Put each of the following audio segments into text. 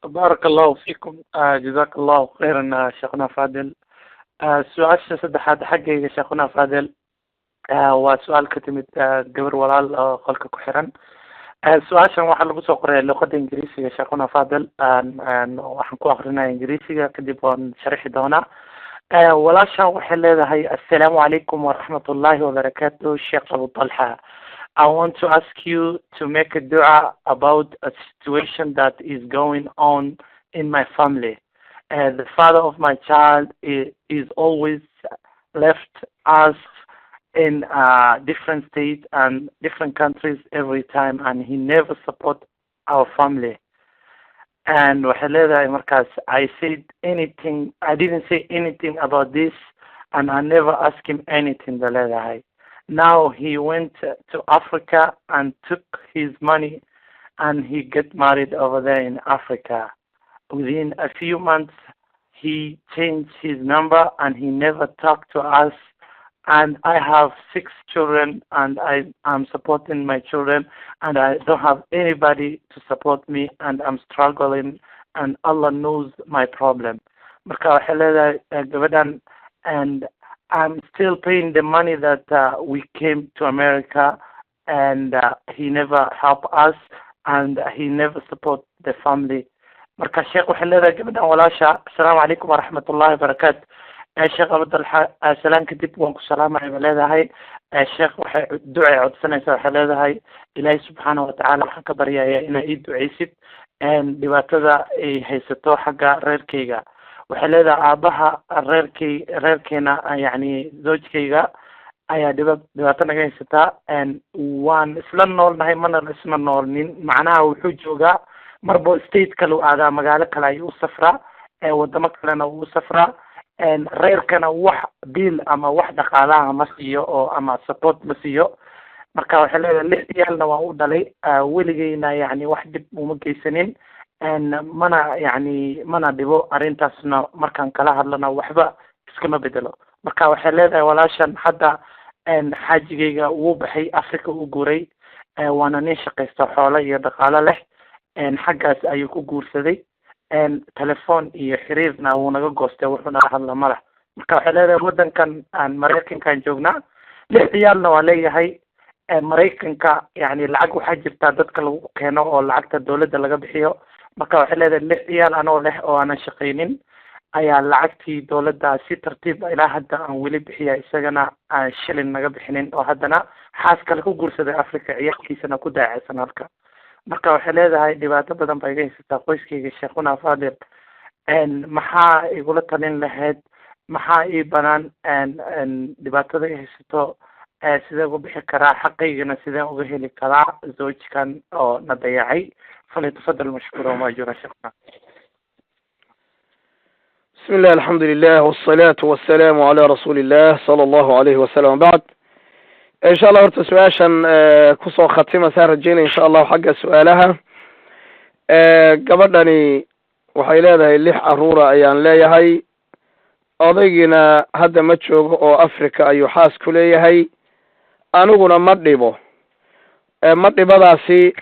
بارك الله فيكم. جزاك الله خيرا شيخنا فاضل. سؤال saddexaad xaggayga sheekhuna Fadel waa su'aal ka timid gabar walaal oo qolka ku xiran. Su'aashan waxaa lagu soo qoray luqadda Ingiriisiga sheekhuna Fadel. Waxaan ku aqrinayaa Ingiriisiga kadib waan sharxi doonaa. walaashan waxay leedahay assalaamu calaykum waraxmatullaahi wabarakaatuh Sheekh Abu Talha. I want to ask you to make a dua about a situation that is going on in my family. The father of my child is always left us in different states and different countries every time, and he never support our family. And I said anything, I didn't say anything about this, and I never asked him anything. Now he went to Africa and took his money, and he got married over there in Africa. Within a few months, he changed his number and he never talked to us. And I have 6 children, and I'm supporting my children, and I don't have anybody to support me, and I'm struggling, and Allah knows my problem. And I'm still paying the money that we came to America, and he never helped us, and he never support the family. marka sheekh waxa leedahay gabadhan walaasha assalaamu calaykum waraxmatullaahi wabarakaatu. sheekh Abu Talha salaam kadib waan ku salaamay leedahay. sheekh waxay ducay codsanaysaa waxay leedahay ilaahay subxaanahu wa tacaala waxaan ka baryayaa inaa ii ducaysid dhibaatada ay haysato xagga reerkayga. waxay leedahay aabaha reerkeena yani zawjkayga ayaa dhibaato naga haysataa, waan isla noolnahay mana isna noolnin. macnaha wuxuu joogaa marbo state kale u aadaa, magaalo kale ayuu u safraa, wadamo kalena uu u safraa. reerkana wax biil ama wax dhaqaalaha ma siiyo oo ama support ma siiyo. marka waxay leedahay 6 ciyaalna waan u dhalay, weligeyna yani wax dib uma geysanin, mana dhibo arrintaasna markaan kala hadlana waxba iskama bedelo. marka waxay leedahay walaashan hadda xaajigayga wuu baxay Africa u guuray, waana nin shaqaysta xoolo iyo dhaqaalo leh. xaggaas ayuu ku guursaday, telefoon iyo xiriirna wuu naga goostay, wuxuu naga hadla madax. marka waxay leedahay wadankan aan Mareykankan joognaa, 6 ciyaalna waa leeyahay. Mareykanka yani lacag waxaa jirtaa dadka lagu keeno oo lacagta dawladda laga bixiyo. marka waxay leedahay 6 ciyaal anoo leh oo aanan shaqaynin ayaa lacagtii dawladda si tartiib ilaa hadda aan weli bixiya, isagana aan shilin naga bixinin, oo haddana xaas kale ku guursaday Africa, ciyaalkiisana ku daacaysan halka. marka waxay leedahay dhibaato badan bay iga haysataa qoyskayga sheekhuna Fadil. maxaa igula talin lahayd, maxaa ii banaan dhibaatada ay haysato, sidee uga bixi karaa, xaqaygana sidee uga heli karaa zawjkan oo na dayacay. فليتفضل مشكورا وماجورا شكرا. بسم الله الحمد لله والصلاة والسلام على رسول الله صلى الله عليه وسلم. بعد إن شاء الله horta su-aashan kusoo khatima saan rajeynaya insha Allah xagga su-aalaha. gabadhani waxay leedahay 6 caruura ayaan leeyahay, odaygina hadda ma joogo oo Africa ayuu xaas ku leeyahay, aniguna ma dhibadaasi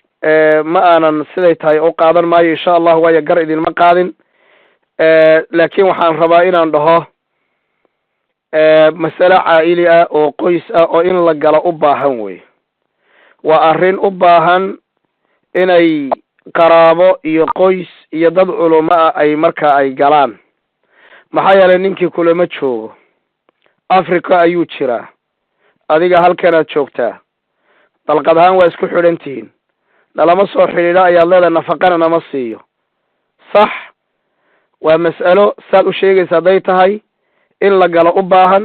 ma aanan siday tahay u qaadan maayo insha Allah, waayo gar idinma qaadin. laakiin waxaan rabaa inaan dhaho mas'alo caa'ili ah oo qoys ah oo in la galo u baahan wey. waa arrin u baahan inay qaraabo iyo qoys iyo dad culimo ah ay markaa ay galaan. maxaa yeelay ninkii kulama joogo, Africa ayuu jiraa, adiga halkanaad joogtaa, dalqad ahaan waa isku xidhan tihiin, nalama soo xidhiidha ayaad leedahay, nafaqana nama siiyo. sax, waa mas'alo saad u sheegaysa hadday tahay in la galo u baahan,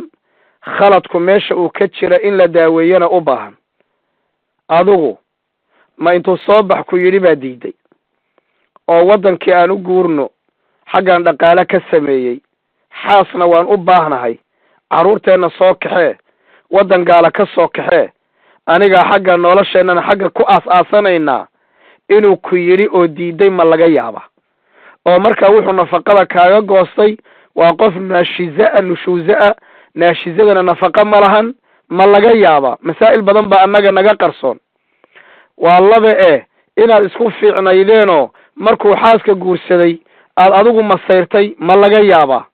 khaladku meesha uu ka jira in la daaweeyana u baahan. adigu ma intuu soo bax ku yidhi baa diiday oo wadankii aan u guurno xaggan dhaqaale ka sameeyey, xaasna waan u baahnahay, carruurteenna soo kaxee, wadan gaala ka soo kaxee, aniga xagga nolosheennana xagga ku aas-aasanaynaa, inuu ku yidhi oo diiday ma laga yaaba? oo markaa wuxuu nafaqada kaaga goostay waa qof nushuuza-a, naashizadana nafaqa ma lahan, ma laga yaaba? masaa'il badan baa annaga naga qarsoon. waa laba inaad isku fiicnaydeenoo markuu xaaska guursaday aad adigu masayrtay ma laga yaabaa?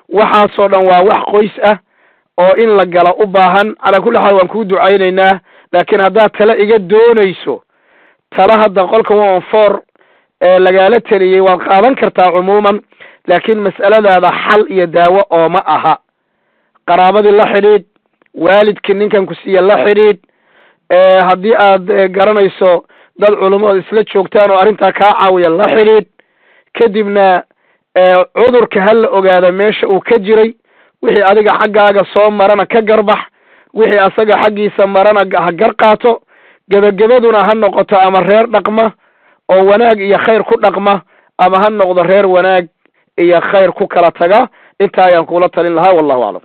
waxaasoo dhan waa wax qoys ah oo in la gala u baahan. calaa kulli xaal waan kuu ducaynaynaa, laakiin haddaad tale iga doonayso, tala hadda qolka 114 lagaala teliyey waad qaadan kartaa cumuuman, laakiin mas'aladaada xal iyo daawo ooma aha. qaraabadii la xidhiidh, waalidkii ninkan ku siiya la xidhiidh, haddii aad garanayso dad culumood isla joogtaan oo arrintaa kaa caawiya la xidhiidh. kadibna cudurka ha la ogaada meesha uu ka jiray, wixii adiga xaggaaga soo marana ka garbax, wixii asaga xaggiisa marana ha gar qaato. gebagabaduna ha noqoto ama reer dhaqma oo wanaag iyo khayr ku dhaqma, ama ha noqdo reer wanaag iyo khayr ku kala taga. intaa ayaan kula talin lahaa, wallahu aclam.